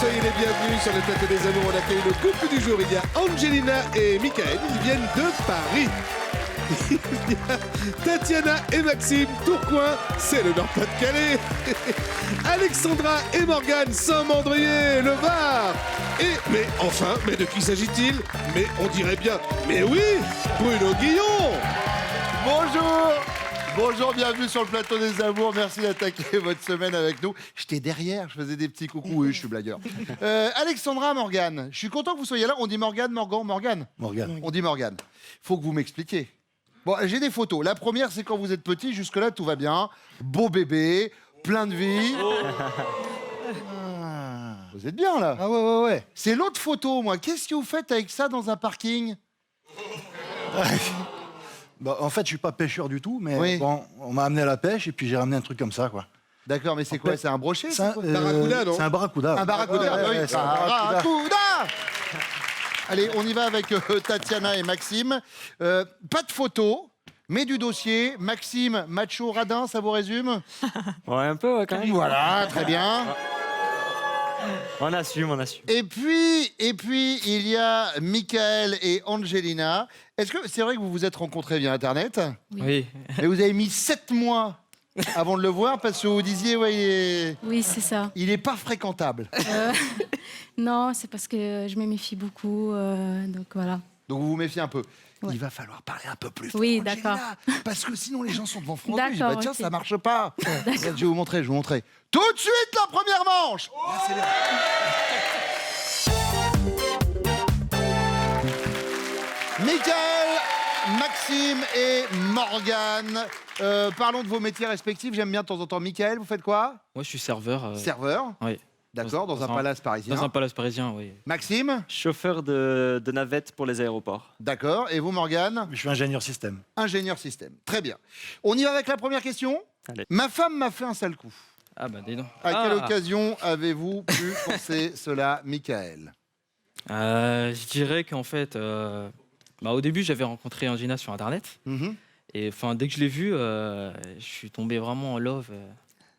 soyez les bienvenus sur le plateau des amours. On accueille le couple du jour. Il y a Angelina et Michael. Ils viennent de Paris. Il y a Tatiana et Maxime, Tourcoing, c'est le Nord-Pas-de-Calais. Alexandra et Morgane, Saint-Mandrier, le Var. Mais enfin, mais de qui s'agit-il? Mais on dirait bien, mais oui, Bruno Guillon. Bonjour. Bonjour, bienvenue sur le plateau des amours. Merci d'attaquer votre semaine avec nous. J'étais derrière, je faisais des petits coucous. Oui, je suis blagueur. Alexandra, Morgane, je suis content que vous soyez là. On dit Morgane, Morgane. On dit Morgane. Il faut que vous m'expliquiez. Bon, j'ai des photos. La première, c'est quand vous êtes petit. Jusque-là, tout va bien. Beau bébé, plein de vie. Vous êtes bien, là. Ah ouais. C'est l'autre photo, moi. Qu'est-ce que vous faites avec ça dans un parking? Bah, en fait, je suis pas pêcheur du tout, mais Oui. bon, on m'a amené à la pêche et puis j'ai ramené un truc comme ça, quoi. D'accord, mais c'est quoi? C'est un brochet? C'est un Barracuda, non? C'est un barracuda. Un barracuda, Ouais, oui. c'est un barracuda. Barracuda. Allez, on y va avec Tatiana et Maxime. Pas de photo, mais du dossier. Maxime, macho, radin, ça vous résume? Ouais, un peu, ouais, quand même. Voilà, très bien. On assume. Et puis, il y a Michael et Angelina. Est-ce que c'est vrai que vous vous êtes rencontrés via Internet? Oui. Et vous avez mis 7 mois avant de le voir parce que vous disiez, ouais, Oui, c'est ça. il est pas fréquentable. Non, c'est parce que je me méfie beaucoup, donc voilà. Donc vous vous méfiez un peu. Ouais. Il va falloir parler un peu plus fort, Oui, Angelina, d'accord. parce que sinon les gens sont devant fronter. Je dis, D'accord, bah, tiens, ok. ça marche pas. Regarde, je vais vous montrer. Tout de suite, la première manche. Michael, Maxime et Morgane. Parlons de vos métiers respectifs. J'aime bien de temps en temps. Michael, vous faites quoi? Moi, je suis serveur. Serveur. Oui. D'accord, dans un palace parisien. Dans un palace parisien, oui. Maxime. Chauffeur de navette pour les aéroports. D'accord. Et vous, Morgane? Je suis ingénieur système. Ingénieur système. Très bien. On y va avec la première question. Allez. Ma femme m'a fait un sale coup. Ah, bah, dis donc. À quelle occasion avez-vous pu penser cela, Michael? Je dirais qu'en fait, au début, j'avais rencontré Angina sur Internet. Mhm. Et enfin, dès que je l'ai vu, je suis tombé vraiment en love.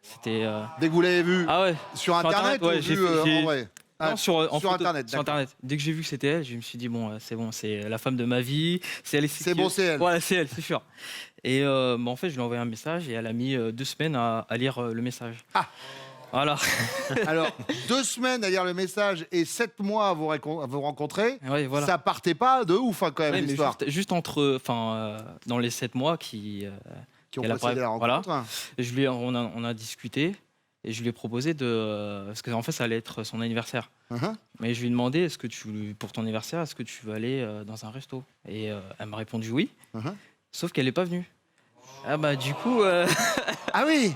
C'était. Dès que vous l'avez vu Ah ouais. sur Internet ouais, ou j'ai vu fait- en vrai? Ah, Non, sur photo- Internet, sur d'accord. Internet. Dès que j'ai vu que c'était elle, je me suis dit bon, c'est bon, c'est la femme de ma vie. C'est elle. C'est bon, c'est elle. Voilà, c'est elle, c'est sûr. Et en fait, je lui ai envoyé un message et elle a mis 2 semaines à lire le message. Ah. Voilà. Alors, 2 semaines à lire le message et 7 mois à vous rencontrer, Ouais, voilà. ça partait pas de ouf hein, quand même Ouais, mais l'histoire. juste entre, dans les 7 mois qui Qui ont elle a procédé à la voilà. rencontre. Et on a discuté et je lui ai proposé parce qu'en fait ça allait être son anniversaire. Mhm. Mais je lui ai demandé pour ton anniversaire est-ce que tu veux aller dans un resto? Et elle m'a répondu oui. Mhm. Sauf qu'elle n'est pas venue. Ah bah du coup Ah oui.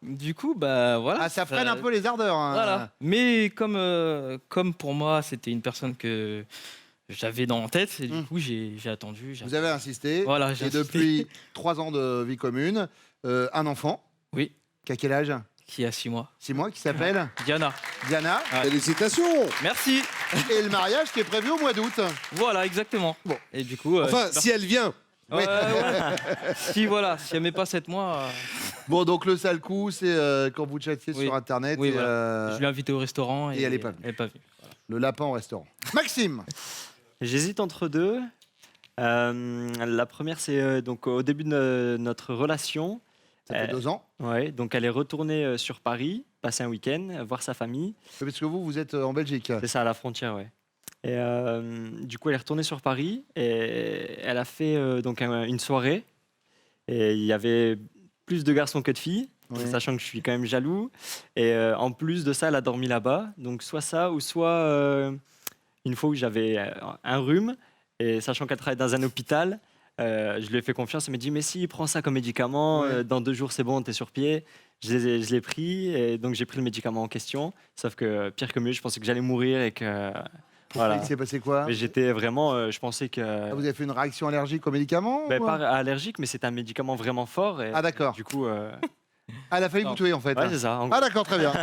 voilà. Ah, ça freine un peu les ardeurs. Hein. Voilà. Mais comme pour moi c'était une personne que j'avais dans la tête, et du coup j'ai attendu. Vous avez insisté. Voilà, j'ai Et insisté. depuis 3 ans de vie commune, un enfant. Oui. Qui a quel âge? Qui a 6 mois. 6 mois, qui s'appelle Diana. Diana. Ouais. Félicitations. Merci. Et le mariage qui est prévu au mois d'août. Voilà, exactement. Bon. Et du coup. Enfin, si elle vient. Ouais. Si elle met pas 7 mois. Bon, donc le sale coup, c'est quand vous chatiez Oui. sur Internet. Oui, et, voilà. Je l'ai invitée au restaurant et elle est pas venue. Elle est pas venue. Voilà. le lapin au restaurant. Maxime. J'hésite entre deux. La première, c'est donc au début de notre relation. Ça fait 2 ans. Ouais, donc elle est retournée sur Paris, passer un week-end, voir sa famille. Parce que vous êtes en Belgique. C'est ça, à la frontière, ouais. Et du coup, elle est retournée sur Paris et elle a fait donc une soirée. Et il y avait plus de garçons que de filles, Oui. sachant que je suis quand même jaloux. Et en plus de ça, elle a dormi là-bas. Donc soit ça, ou soit une fois où j'avais un rhume, et sachant qu'elle travaille dans un hôpital, je lui ai fait confiance. Elle m'a dit, mais si, prends ça comme médicament, Ouais. dans 2 jours, c'est bon, t'es sur pied. Je l'ai pris, et donc j'ai pris le médicament en question. Sauf que, pire que mieux, je pensais que j'allais mourir et que... Pourquoi Voilà. il s'est passé quoi? Mais j'étais vraiment, je pensais que... Ah, vous avez fait une réaction allergique aux médicaments? Ben, ou pas allergique, mais c'est un médicament vraiment fort. Et Ah d'accord. du coup, Ah, elle a failli vous Non. tuer en fait. ouais, c'est ça. Ah d'accord, très bien.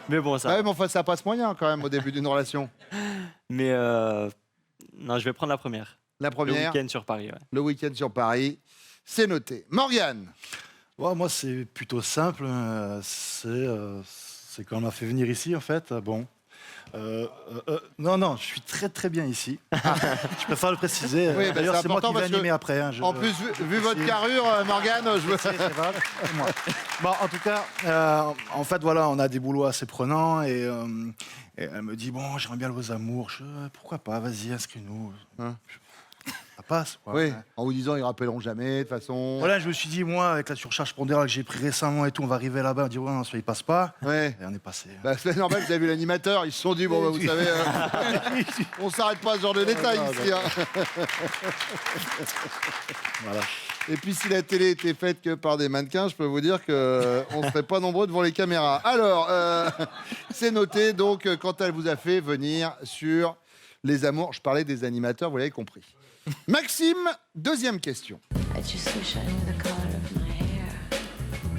Mais bon, ça. Ah ouais, mais enfin, ça passe moyen quand même au début d'une relation. Mais non, je vais prendre la première. La Le première, week-end sur Paris. Ouais. le week-end sur Paris, c'est noté. Morgane. Ouais, moi, c'est plutôt simple. C'est quand on m'a fait venir ici, en fait. Bon. Non, je suis très très bien ici. Je préfère le préciser. Oui, bah, D'ailleurs, c'est c'est moi qui important vais parce que, animer après. Hein, En plus, vu votre carrure, Morgane, je veux... C'est vrai, c'est moi. Bon, en tout cas, en fait, voilà, on a des boulots assez prenants et elle me dit bon, j'aimerais bien vos amours. Pourquoi pas, vas-y, inscris-nous. Hein Ça passe, quoi. Oui, en vous disant, ils rappelleront jamais, de toute façon. Voilà, je me suis dit, moi, avec la surcharge pondérale que j'ai pris récemment et tout, on va arriver là-bas, on va dire, ouais, non, ça, il passe pas. Ouais. Et on est passé. Bah, c'est normal, vous avez vu l'animateur, ils se sont dit, bon, bah, vous savez, on s'arrête pas à ce genre de détails ici. Hein. Voilà. Et puis, si la télé était faite que par des mannequins, je peux vous dire qu'on ne serait pas nombreux devant les caméras. Alors, c'est noté, donc, quand elle vous a fait venir sur les amours, je parlais des animateurs, vous l'avez compris. Maxime, deuxième question.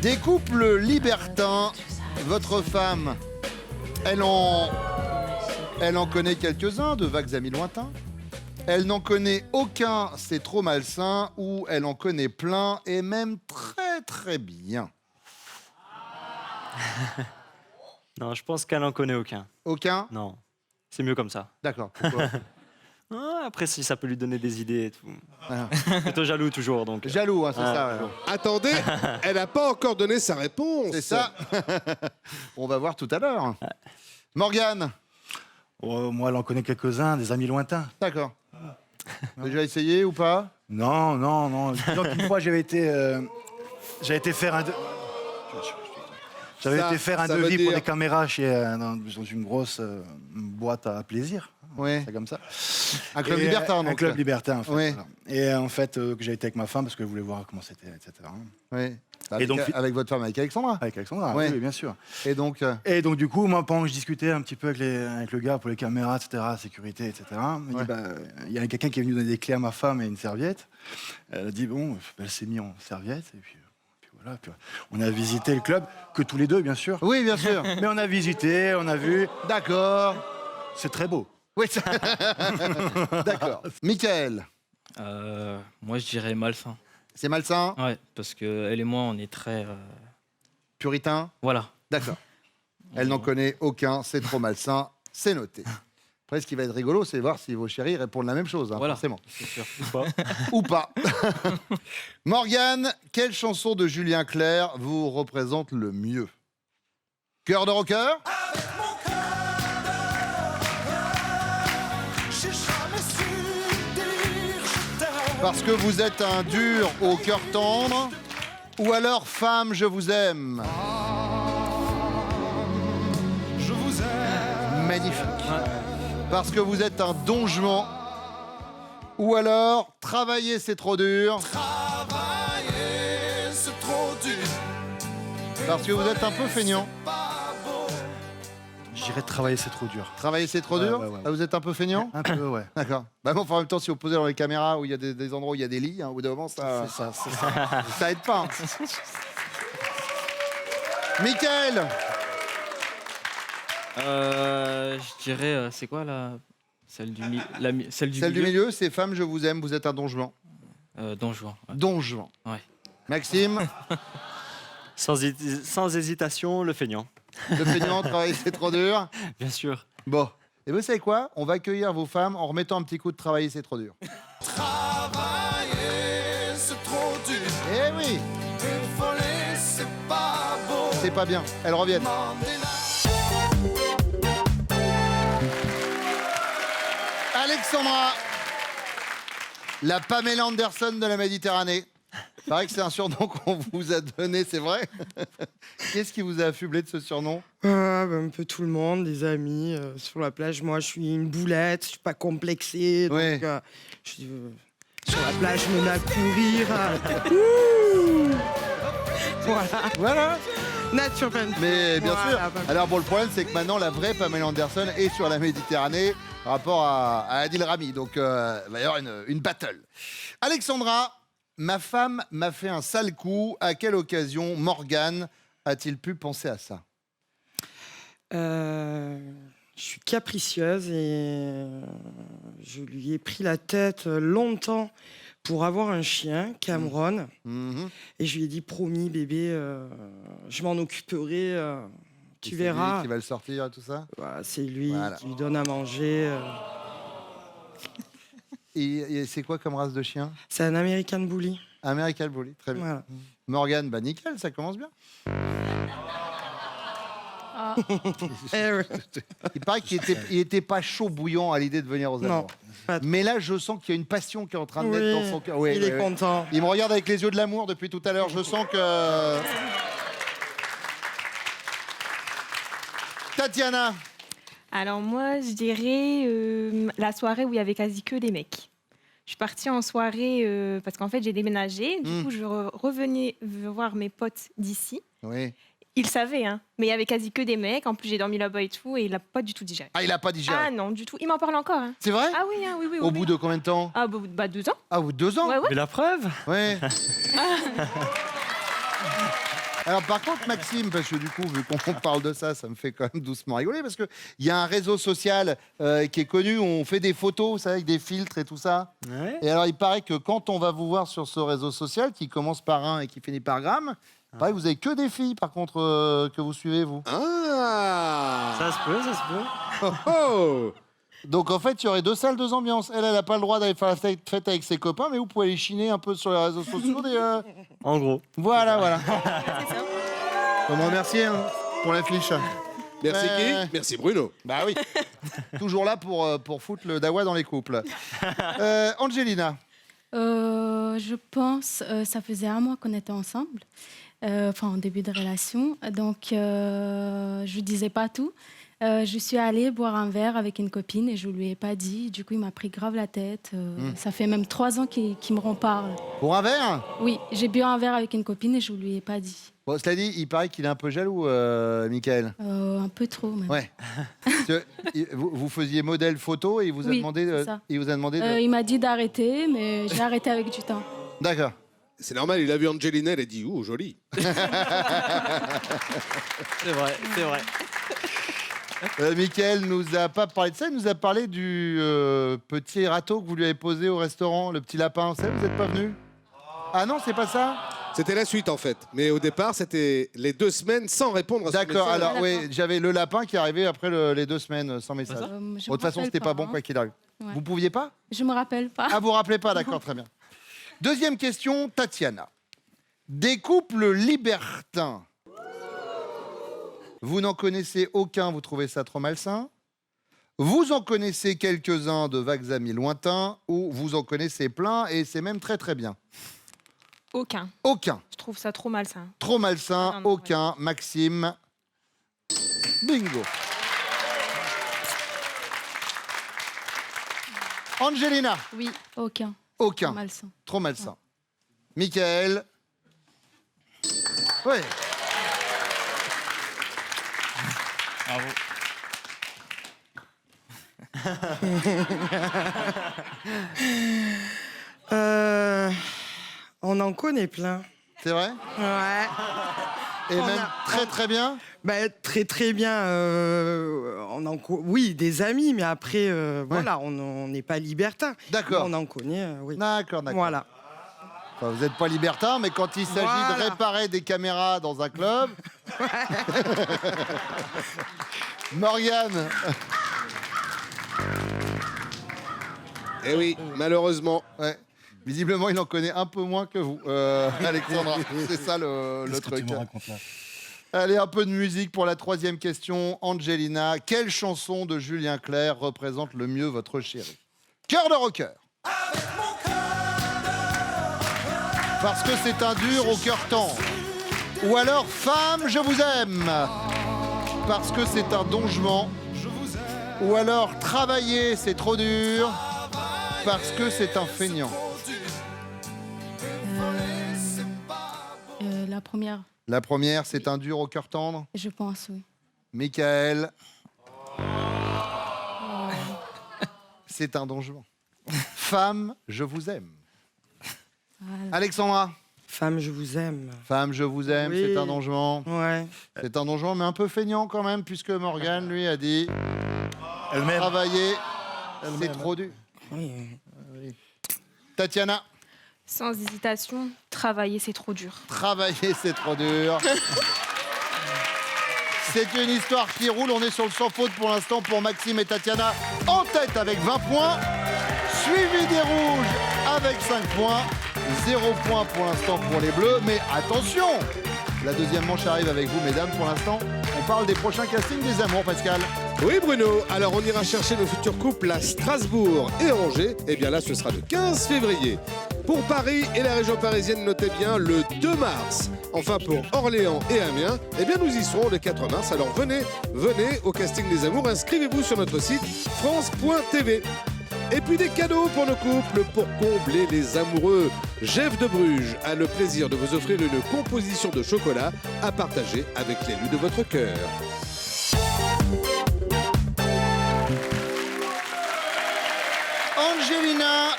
Des couples libertins, votre femme, elle en connaît quelques-uns, de vagues amis lointains. Elle n'en connaît aucun, c'est trop malsain, ou elle en connaît plein, et même très très bien. Non, je pense qu'elle en connaît aucun. Aucun? Non, c'est mieux comme ça. D'accord. Pourquoi? Après, si ça peut lui donner des idées et tout. Voilà. Plutôt jaloux toujours, donc. Jaloux, hein, c'est Ah, ça. Ouais. toujours. Attendez, elle n'a pas encore donné sa réponse. C'est ça. On va voir tout à l'heure. Morgane, Oh, moi, elle en connaît quelques-uns, des amis lointains. d'accord. Déjà essayé ou pas? Non. Disons qu'une fois, j'avais été faire un... J'avais Ça- été faire un ça veut devis pour dire- des caméras dans une grosse boîte à plaisir. Oui. C'est comme ça. Un club Et, libertin, donc. Un club libertin, en fait. Oui. Voilà. Et en fait, que j'ai été avec ma femme parce que je voulais voir comment c'était, etc. Oui. Avec, donc, avec votre femme, avec Alexandra. Avec Alexandra, Ouais. oui, bien sûr. Et donc, Et donc, du coup, moi, pendant que je discutais un petit peu avec le gars pour les caméras, etc., sécurité, etc., il me Ouais. dit, il y a quelqu'un qui est venu donner des clés à ma femme et une serviette. Elle a dit, bon, elle s'est mise en serviette, et puis voilà. Puis, on a visité le club, que tous les deux, bien sûr. oui, bien sûr. Mais on a visité, on a vu. D'accord. C'est très beau. Oui. D'accord. Michael, Moi, je dirais malsain. c'est malsain, Ouais, parce que elle et moi, on est très. puritain. Voilà. D'accord. Elle n'en connaît aucun, c'est trop malsain, c'est noté. Après, ce qui va être rigolo, c'est voir si vos chéris répondent la même chose, hein, Voilà. forcément. C'est sûr. Ou pas. Morgane, quelle chanson de Julien Clerc vous représente le mieux? Cœur de rocker? Parce que vous êtes un dur au cœur tendre? Ou alors femme, je vous aime? Je vous aime. Magnifique. Parce que vous êtes un don Juan. Ou alors travailler c'est trop dur. Travailler, c'est trop dur. Parce que vous êtes un peu feignant. Je dirais travailler, c'est trop dur. Travailler c'est trop Ouais, dur. ouais, ouais. Ah, vous êtes un peu feignant? Un peu, ouais. D'accord. Bah bon, enfin, en même temps, si vous posez dans les caméras où il y a des endroits où il y a des lits, hein, au bout d'un moment, ça aide pas. Hein. Mickaël, Je dirais, c'est quoi la celle du celle du milieu, c'est femme, je vous aime, vous êtes un don Juan. Don Juan. Ouais. Don Juan. Ouais. Maxime, Sans hésitation, le feignant. le feignant, travailler c'est trop dur. Bien sûr. Bon. Et vous savez quoi? On va accueillir vos femmes en remettant un petit coup de travailler c'est trop dur. Travailler, c'est trop dur. Eh oui, Et voler, c'est pas beau. c'est pas bien. Elles reviennent. Mandela. Alexandra, la Pamela Anderson de la Méditerranée. Il paraît que c'est un surnom qu'on vous a donné, c'est vrai? Qu'est-ce qui vous a affublé de ce surnom? Un peu tout le monde, des amis sur la plage. Moi, je suis une boulette, je suis pas complexée. Ouais. Donc, sur la plage, je me mets à courir. Ouh. Voilà, Voilà. naturel. Mais bien Voilà, sûr. bah, Alors bon, le problème, c'est que maintenant, la vraie Pamela Anderson est sur la Méditerranée par rapport à Adil Rami. Donc, il va y avoir une battle. Alexandra, ma femme m'a fait un sale coup. À quelle occasion Morgane a-t-il pu penser à ça? je suis capricieuse et je lui ai pris la tête longtemps pour avoir un chien, Cameron. Mhm. Et je lui ai dit, promis, bébé, je m'en occuperai Tu C'est lui verras. qui va le sortir et tout ça. Voilà, c'est lui Voilà. qui lui donne à manger. Et c'est quoi comme race de chien? C'est un American Bully. American Bully, très bien. Voilà. Morgane, bah nickel, ça commence bien. Ah, Eh ouais. Il paraît il était pas chaud bouillant à l'idée de venir aux Non. amours. Mais là, je sens qu'il y a une passion qui est en train de naître dans son cœur. Oui, il oui, est oui. content. Il me regarde avec les yeux de l'amour depuis tout à l'heure. Je sens que... Tatiana. Alors moi, je dirais la soirée où il y avait quasi que des mecs. Je suis partie en soirée parce qu'en fait, j'ai déménagé. Du coup, je revenais voir mes potes d'ici. Oui. Ils savaient, hein, mais il y avait quasi que des mecs. En plus, j'ai dormi là-bas et tout, et il n'a pas du tout digéré. Ah, il a pas digéré. Ah non, du tout. Il m'en parle encore. Hein. C'est vrai? Ah oui, hein, oui, oui. Au oui, bout oui. de combien de temps? Ah bah 2 ans. Ah, au bout de 2 ans? Ouais, ouais. Mais la preuve? Ouais. Alors par contre, Maxime, parce que du coup, vu qu'on parle de ça, ça me fait quand même doucement rigoler, parce qu'il y a un réseau social qui est connu, où on fait des photos, vous savez, avec des filtres et tout ça. Ouais. Et alors, il paraît que quand on va vous voir sur ce réseau social, qui commence par 1 et qui finit par gramme, il paraît que vous avez que des filles, par contre, que vous suivez, vous. Ah. Ça se peut, ça se peut. Oh, oh. Donc en fait, il y aurait 2 salles, 2 ambiances. Elle n'a pas le droit d'aller faire la fête avec ses copains, mais vous pouvez aller chiner un peu sur les réseaux sociaux. En gros. Voilà, voilà. On me remercier hein, pour l'affiche. Merci qui? Merci Bruno. Bah oui. Toujours là pour foutre le dawa dans les couples. Angelina. je pense, ça faisait 1 mois qu'on était ensemble, enfin en début de relation. Donc, je lui disais pas tout. Je suis allée boire un verre avec une copine et je lui ai pas dit. Du coup, il m'a pris grave la tête. Ça fait même 3 ans qu'il me reparle. Pour un verre? Oui, j'ai bu un verre avec une copine et je lui ai pas dit. Bon, cela dit, il paraît qu'il est un peu jaloux, Michael. Un peu trop même. Ouais. Parce que, vous faisiez modèle photo et il vous a Oui, demandé. c'est ça. Il vous a demandé. De... Il m'a dit d'arrêter, mais j'ai arrêté avec du temps. D'accord. C'est normal, il a vu Angelina, il a dit « Ouh, joli ». C'est vrai, c'est vrai. Michael nous a pas parlé de ça, il nous a parlé du petit râteau que vous lui avez posé au restaurant, le petit lapin. Vous savez, vous n'êtes pas venu? Ah non, c'est pas ça? C'était la suite en fait. Mais au départ, c'était les 2 semaines sans répondre à son D'accord, message. alors oui, j'avais le lapin qui est arrivé après les 2 semaines sans message. Je De me toute façon, rappelle c'était pas bon hein. quoi qu'il arrive. Ouais. Vous pouviez pas? Je me rappelle pas. Ah, vous vous rappelez pas? D'accord, très bien. Deuxième question, Tatiana. Des couples libertins. Vous n'en connaissez aucun, vous trouvez ça trop malsain? Vous en connaissez quelques-uns de vagues amis lointains ou vous en connaissez plein et c'est même très très bien? Aucun. Aucun. Je trouve ça trop malsain. Trop malsain, Ah non, aucun. Maxime. Bingo. Angelina. Oui, aucun. Aucun. Malsain. Trop malsain. Michael. Oui. Bravo. On en connaît plein. C'est vrai? Ouais. Et On même a- très très bien? Bah, très très bien. Oui, des amis, mais après, voilà, on n'est pas libertin. D'accord. On en connaît, oui. D'accord, d'accord. Voilà. Enfin, vous n'êtes pas libertin, mais quand il s'agit de Voilà. réparer des caméras dans un club... Morgane. Eh oui, malheureusement. Ouais. Visiblement, il en connaît un peu moins que vous, Alexandra. C'est ça le truc. Allez, un peu de musique pour la 3e question. Angelina, quelle chanson de Julien Clerc représente le mieux votre chéri? Cœur de rocker. Parce que c'est un dur au cœur tendre. Ou alors, femme, je vous aime. Parce que c'est un dongement. Ou alors, travailler, c'est trop dur. Parce que c'est un feignant. La première, La première, c'est un dur au cœur tendre. je pense, oui. Michael. C'est un dongement. Femme, je vous aime. Voilà. Alexandra. Femme, je vous aime. Femme, je vous aime, Oui. c'est un dongement. Ouais. C'est un dongement, mais un peu feignant quand même, puisque Morgane, lui, a dit Elle-même. travailler, c'est trop dur. Oui. Tatiana. Sans hésitation, travailler, c'est trop dur. Travailler, c'est trop dur. C'est une histoire qui roule. On est sur le sans faute pour l'instant pour Maxime et Tatiana en tête avec 20 points. Suivi des rouges avec 5 points. 0 points pour l'instant pour les bleus. Mais attention, la deuxième manche arrive avec vous, mesdames. Pour l'instant, on parle des prochains castings des amours, Pascal. Oui Bruno, alors on ira chercher nos futurs couples à Strasbourg et Angers. Eh bien là, ce sera le 15 février. Pour Paris et la région parisienne, notez bien le 2 mars. Enfin pour Orléans et Amiens, eh bien nous y serons le 4 mars. Alors venez au casting des amours, inscrivez-vous sur notre site france.tv. Et puis des cadeaux pour nos couples pour combler les amoureux. Jeff de Bruges a le plaisir de vous offrir une composition de chocolat à partager avec l'élu de votre cœur. Angelina,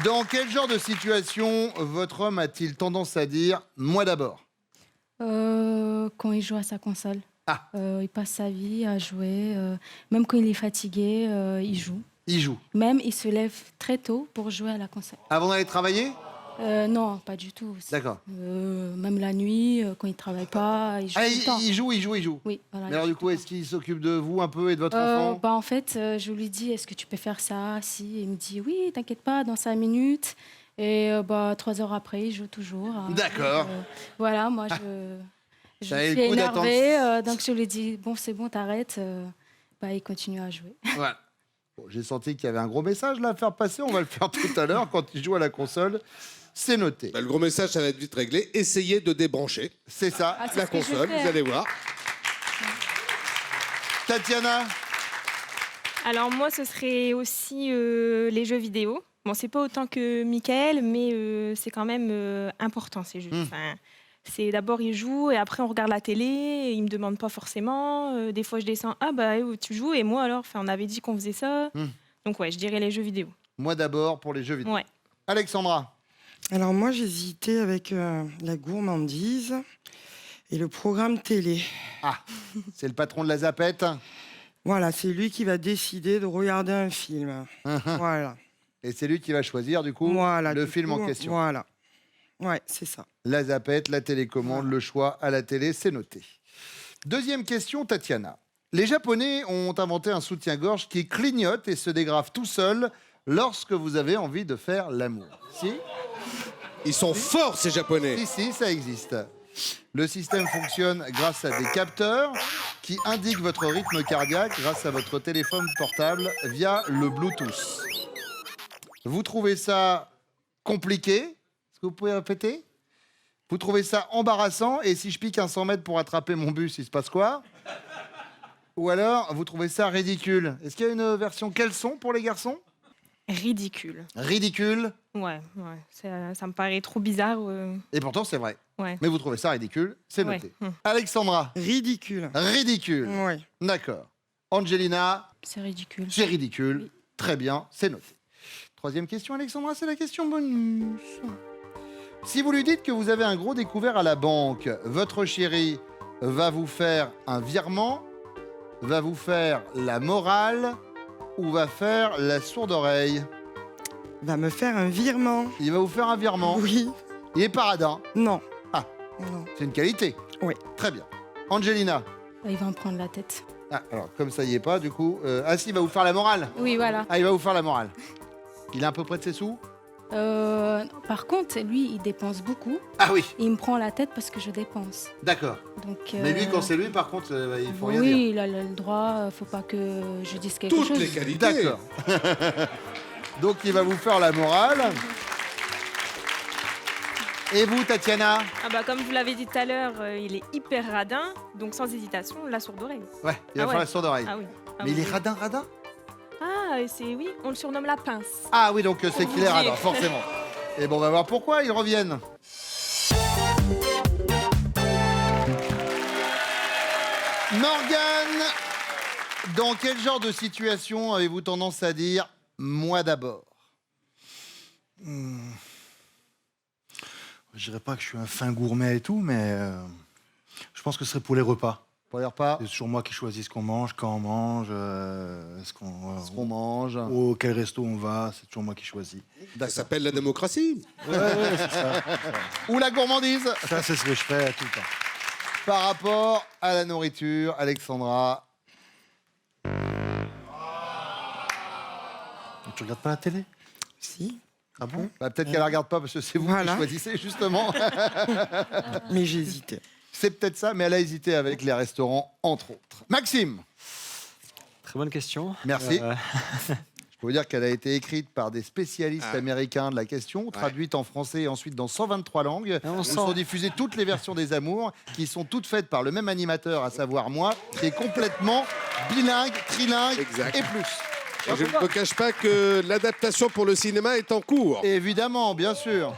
dans quel genre de situation votre homme a-t-il tendance à dire « moi d'abord Quand il joue à sa console. Ah. Il passe sa vie à jouer. Même quand il est fatigué, il joue. » Il joue. Même il se lève très tôt pour jouer à la console. Avant d'aller travailler? Non, pas du tout. D'accord. Même la nuit, quand il ne travaille pas, il joue tout le temps. Il joue. Oui, voilà. Mais alors du coup, est-ce qu'il s'occupe de vous un peu et de votre enfant? En fait, je lui dis, est-ce que tu peux faire ça? Si, il me dit, oui, t'inquiète pas, dans 5 minutes. Et 3 heures après, il joue toujours. D'accord. Voilà, moi, je Ça a suis le coup énervée. Donc, je lui dis, bon, c'est bon, t'arrêtes. Il continue à jouer. Voilà. Bon, j'ai senti qu'il y avait un gros message là à faire passer. On va le faire tout à l'heure quand il joue à la console. C'est noté. Le gros message, ça va être vite réglé. Essayez de débrancher. C'est ça. Ah, c'est La ce que je vais console, faire. vous allez voir. Tatiana? Alors moi, ce serait aussi les jeux vidéo. Bon, c'est pas autant que Michael, mais c'est quand même important ces jeux. Enfin, c'est d'abord il joue et après on regarde la télé. Et il me demande pas forcément. Des fois je descends, tu joues et moi alors. Enfin, on avait dit qu'on faisait ça. Donc ouais, je dirais les jeux vidéo. Moi d'abord pour les jeux vidéo. Ouais. Alexandra? Alors moi, j'hésitais avec la gourmandise et le programme télé. Ah, c'est le patron de la Zapette. Voilà, c'est lui qui va décider de regarder un film. Voilà. Et c'est lui qui va choisir du coup Voilà, le du film coup, en question. Voilà. Ouais, c'est ça. La Zapette, la télécommande, le choix à la télé, c'est noté. Deuxième question, Tatiana. Les Japonais ont inventé un soutien-gorge qui clignote et se dégrave tout seul lorsque vous avez envie de faire l'amour. Si? Ils sont forts, ces Japonais. Si, ça existe. Le système fonctionne grâce à des capteurs qui indiquent votre rythme cardiaque grâce à votre téléphone portable via le Bluetooth. Vous trouvez ça compliqué? Est-ce que vous pouvez répéter? Vous trouvez ça embarrassant? Et si je pique un 100 mètres pour attraper mon bus, il se passe quoi? Ou alors, vous trouvez ça ridicule? Est-ce qu'il y a une version caleçon pour les garçons? Ridicule. Ridicule? Ouais. Ça me paraît trop bizarre. Et pourtant, c'est vrai. Ouais. Mais vous trouvez ça ridicule? C'est Ouais. noté. Alexandra? Ridicule. Ridicule. Ouais. D'accord. Angelina? C'est ridicule. C'est ridicule. Oui. Très bien, c'est noté. Troisième question, Alexandra, c'est la question bonus. Si vous lui dites que vous avez un gros découvert à la banque, votre chéri va vous faire un virement, va vous faire la morale ou va faire la sourde oreille? Va me faire un virement. Il va vous faire un virement. Oui. Il est paradin. Non. Ah. Non. C'est une qualité. Oui. Très bien. Angelina? Il va en prendre la tête. Ah, alors, comme ça y est pas, du coup... si, il va vous faire la morale. Oui, voilà. Ah, il va vous faire la morale. Il est un peu près de ses sous? Par contre, lui, il dépense beaucoup. Ah oui, Il me prend la tête parce que je dépense. d'accord. Donc, Mais lui, quand c'est lui, par contre, il faut rien oui, dire. il a le droit. Faut pas que je dise quelque Toutes chose. les qualités. D'accord. Donc, il va vous faire la morale. Et vous, Tatiana? Comme je vous l'avais dit tout à l'heure, il est hyper radin. Donc sans hésitation, la sourde oreille. Ouais, il va Ah faire ouais. la sourde oreille. Ah oui. Mais il est radin? Oui, on le surnomme la pince. Ah oui, donc c'est Pour qu'il est vous radin, dire. forcément. Et bon, on va voir pourquoi ils reviennent. Morgane, dans quel genre de situation avez-vous tendance à dire « moi d'abord » Je dirais pas que je suis un fin gourmet et tout, mais je pense que ce serait pour les repas. Pour les repas, C'est toujours moi qui choisis ce qu'on mange, quand on mange, ce qu'on mange. au quel resto on va, c'est toujours moi qui choisis. Ça s'appelle la démocratie. Ouais, c'est ça. Ou la gourmandise. Ça, c'est ce que je fais tout le temps. par rapport à la nourriture, Alexandra? Tu regardes pas la télé? Si, Ah bon? Bah, peut-être qu'elle ne regarde pas parce que c'est vous Voilà. qui choisissez justement. mais j'ai hésité. C'est peut-être ça, mais elle a hésité avec les restaurants, entre autres. Maxime, Très bonne question. merci. Euh, Je peux vous dire qu'elle a été écrite par des spécialistes américains de la question, traduite en français et ensuite dans 123 langues. on Où sent- sont diffusées toutes les versions des Amours, qui sont toutes faites par le même animateur, à savoir moi, qui est complètement bilingue, trilingue Exact. et plus. Et je ne me cache pas que l'adaptation pour le cinéma est en cours. Évidemment, bien sûr.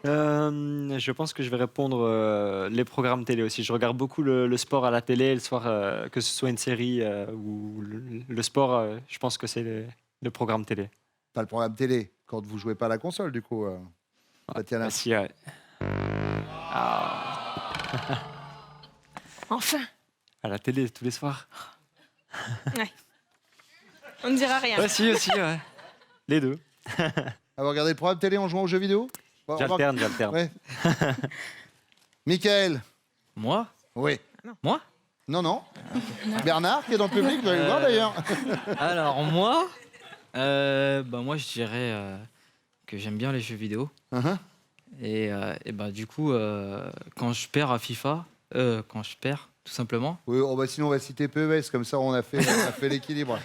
je pense que je vais répondre les programmes télé aussi. Je regarde beaucoup le sport à la télé le soir, que ce soit une série ou le sport. Je pense que c'est le programme télé. Pas le programme télé, quand vous jouez pas à la console, du coup. Tatiana. Ah, si, ouais. Enfin, À la télé tous les soirs. on ne dira rien. Ouais, si, aussi, ouais. Les deux. Ah, vous regardez le programme télé en jouant aux jeux vidéo? Bon, J'alterne. Ouais. Michael? Moi Oui. Moi Non, non. Bernard, qui est dans le public, vous allez le voir d'ailleurs. Alors moi, moi je dirais que j'aime bien les jeux vidéo. Uh-huh. Et du coup, quand je perds à FIFA, tout simplement, Oui, sinon on va citer PES, comme ça on a fait l'équilibre.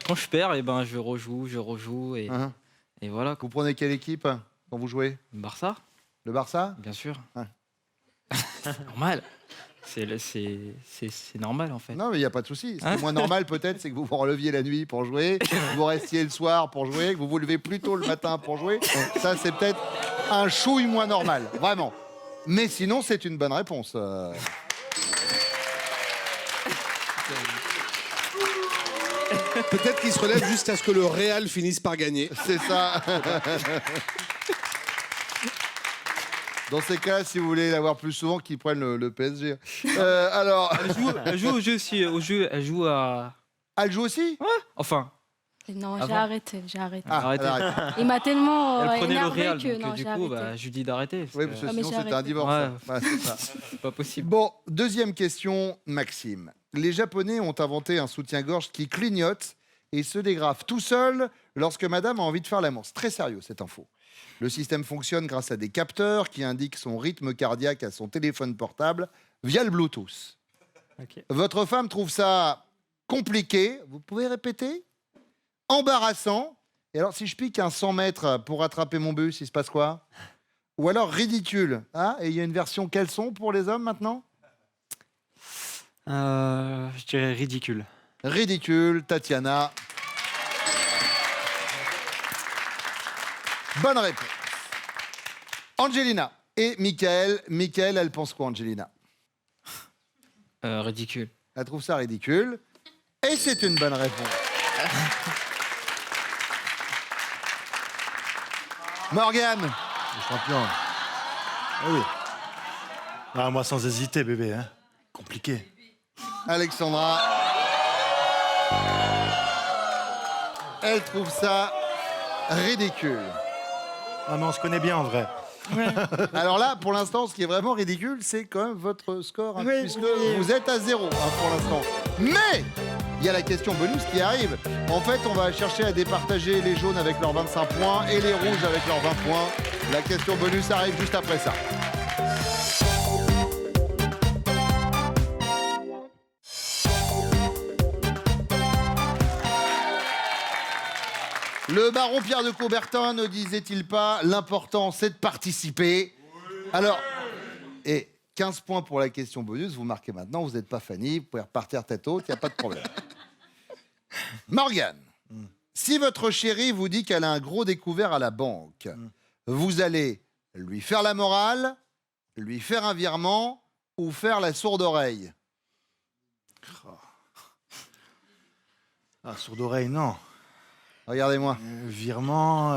quand je perds, je rejoue et, Uh-huh. et voilà. Vous prenez quelle équipe quand vous jouez? Barça, Le Barça? bien sûr. Ouais. C'est normal. C'est normal en fait. Non, mais il n'y a pas de souci. Ce qui est moins normal peut-être, c'est que vous vous releviez la nuit pour jouer, que vous restiez le soir pour jouer, que vous vous levez plus tôt le matin pour jouer. Ça, c'est peut-être un chouille moins normal, vraiment. Mais sinon, c'est une bonne réponse. Peut-être qu'il se relève juste à ce que le Real finisse par gagner. C'est ça. Dans ces cas, si vous voulez l'avoir plus souvent, qu'ils prennent le PSG. Alors, Elle joue au jeu aussi, elle joue à. elle joue aussi? Enfin, Non, Ah j'ai bon arrêté, j'ai arrêté. Ah, arrêtez. elle arrête. Il m'a tellement Elle prenait le énervé Real, que donc non, du j'ai coup, arrêté. je lui dis d'arrêter. Oui, parce que Ah, mais sinon, j'ai c'était un arrêté. divorce. Ouais. Ouais, c'est ça. C'est pas possible. Bon, deuxième question, Maxime. Les Japonais ont inventé un soutien-gorge qui clignote et se dégrafe tout seul lorsque madame a envie de faire l'amour. C'est très sérieux, cette info. Le système fonctionne grâce à des capteurs qui indiquent son rythme cardiaque à son téléphone portable via le Bluetooth. Ok. Votre femme trouve ça compliqué. Vous pouvez répéter? Embarrassant. Et alors, si je pique un 100 mètres pour attraper mon bus, il se passe quoi? Ou alors ridicule. Ah, et il y a une version caleçon pour les hommes maintenant? Je dirais ridicule. Ridicule, Tatiana. Bonne réponse. Angelina et Michael. Michael, elle pense quoi, Angelina? Ridicule. Elle trouve ça ridicule. Et c'est une bonne réponse. Morgane. Le champion. Ah oui. Ah, moi, sans hésiter, bébé. Hein. Compliqué. Alexandra. Elle trouve ça ridicule. Ah, mais on se connaît bien, en vrai. Alors là, pour l'instant, ce qui est vraiment ridicule, c'est quand même votre score, hein, Oui, puisque oui. vous êtes à 0 pour l'instant. Mais il y a la question bonus qui arrive. En fait, on va chercher à départager les jaunes avec leurs 25 points et les rouges avec leurs 20 points. La question bonus arrive juste après ça. Le baron Pierre de Coubertin ne disait-il pas l'important c'est de participer? Alors, et 15 points pour la question bonus, vous marquez maintenant, vous n'êtes pas Fanny, vous pouvez repartir tête haute, il n'y a pas de problème. Morgane, si votre chérie vous dit qu'elle a un gros découvert à la banque, vous allez lui faire la morale, lui faire un virement ou faire la sourde oreille? Ah, sourde oreille, non. Regardez-moi. Virement.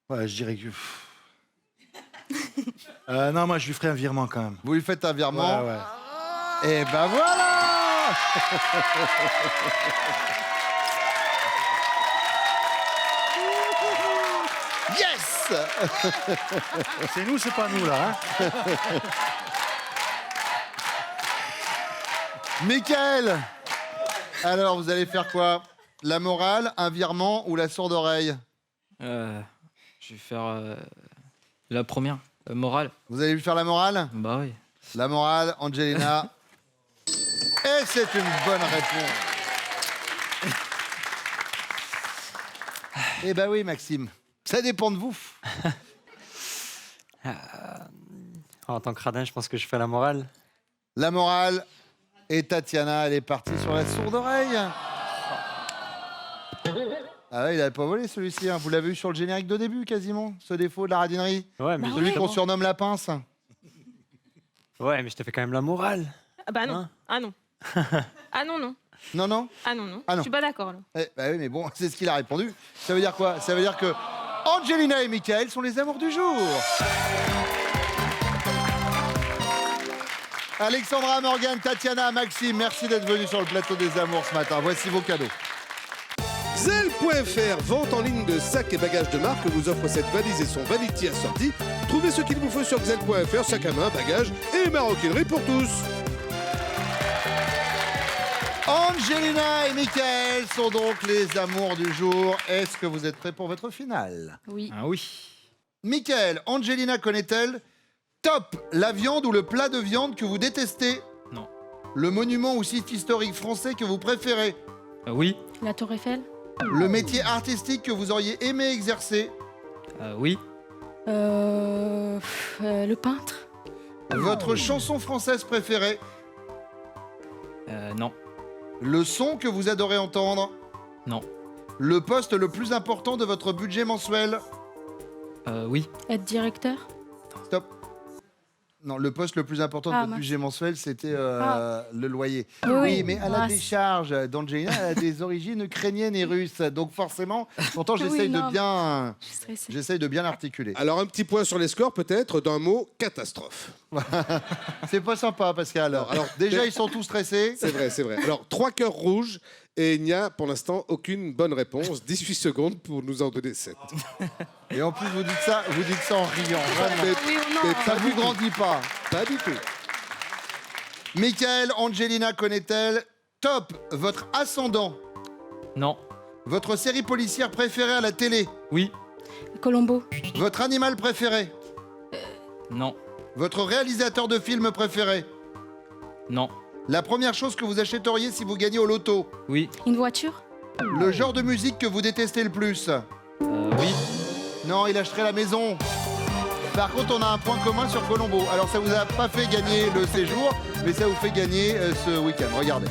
Ouais, je dirais que. Non, moi, je lui ferai un virement quand même. Vous lui faites un virement? Ouais, ouais. Et ben voilà. Yes. C'est nous, c'est pas nous, là. Hein. Michael, alors vous allez faire quoi? La morale, un virement ou la sourde oreille? Je vais faire la première, morale. Vous allez lui faire la morale? Bah oui. La morale, Angelina. Et c'est une bonne réponse. Eh ben oui, Maxime. Ça dépend de vous. En tant que radin, je pense que je fais la morale. La morale. Et Tatiana, elle est partie sur la sourde oreille. Ah ouais, il avait pas volé celui-ci. Hein. Vous l'avez eu sur le générique de début, quasiment, ce défaut de la radinerie. Ouais, mais, Celui qu'on surnomme la pince. ouais, mais je te fais quand même la morale. Ah bah non. Hein Ah non. Ah non, non. Non, non. Ah non, non. Ah non. Je suis pas d'accord, là. Eh, bah oui, mais bon, c'est ce qu'il a répondu. Ça veut dire quoi? Ça veut dire que Angelina et Michael sont les amours du jour. Alexandra, Morgane, Tatiana, Maxime, merci d'être venus sur le plateau des amours ce matin. Voici vos cadeaux. Xel.fr, vente en ligne de sacs et bagages de marque, vous offre cette valise et son vanity assorti. Trouvez ce qu'il vous faut sur Xel.fr, sac à main, bagages et maroquinerie pour tous. Angelina et Michael sont donc les amours du jour. Est-ce que vous êtes prêts pour votre finale? Oui. Ah oui. Michael, Angelina connaît-elle top la viande ou le plat de viande que vous détestez? Non. Le monument ou site historique français que vous préférez? Oui. La Tour Eiffel. Le métier artistique que vous auriez aimé exercer? Oui. Le peintre. Votre chanson française préférée? Non. Le son que vous adorez entendre? Non. Le poste le plus important de votre budget mensuel? Oui. Être directeur. Stop. Non, le poste le plus important de Ah, votre mince. budget mensuel, c'était le loyer. Oui, oui. Mais à la Ah, décharge d'Angelina, elle a des origines ukrainiennes et russes. Donc forcément, pourtant, Oui, j'essaye non. de Je suis stressée. j'essaye de bien l'articuler. Alors un petit point sur les scores peut-être d'un mot, catastrophe. C'est pas sympa, Pascal. Alors, Déjà, ils sont tous stressés. C'est vrai, c'est vrai. Alors 3 cœurs rouges et il n'y a pour l'instant aucune bonne réponse. 18 secondes pour nous en donner 7. Et en plus, vous dites ça en riant. Vraiment. Mais, Oui ou non mais Ça pas vous du tout. grandit pas. Pas du tout. Michael, Angelina connaît-elle top votre ascendant? Non. Votre série policière préférée à la télé? Oui. Colombo. Votre animal préféré? Non. Votre réalisateur de film préféré? Non. La première chose que vous achèteriez si vous gagnez au loto? Oui. Une voiture. Le genre de musique que vous détestez le plus? Oui. Non, il achèterait la maison. Par contre, on a un point commun sur Colombo. Alors, ça vous a pas fait gagner le séjour, mais ça vous fait gagner ce week-end. Regardez.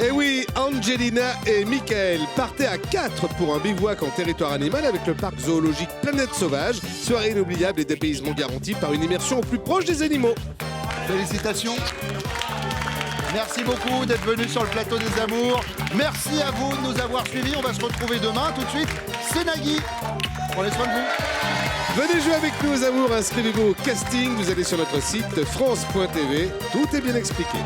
Et oui, Angelina et Michael partaient à 4 pour un bivouac en territoire animal avec le parc zoologique Planète Sauvage. Soirée inoubliable et dépaysement garanti par une immersion au plus proche des animaux. Félicitations. Merci beaucoup d'être venus sur le plateau des amours. Merci à vous de nous avoir suivis. On va se retrouver demain. Tout de suite, c'est Nagui. Prenez soin de vous. Venez jouer avec nous aux amours, inscrivez-vous au casting. Vous allez sur notre site France.tv. Tout est bien expliqué.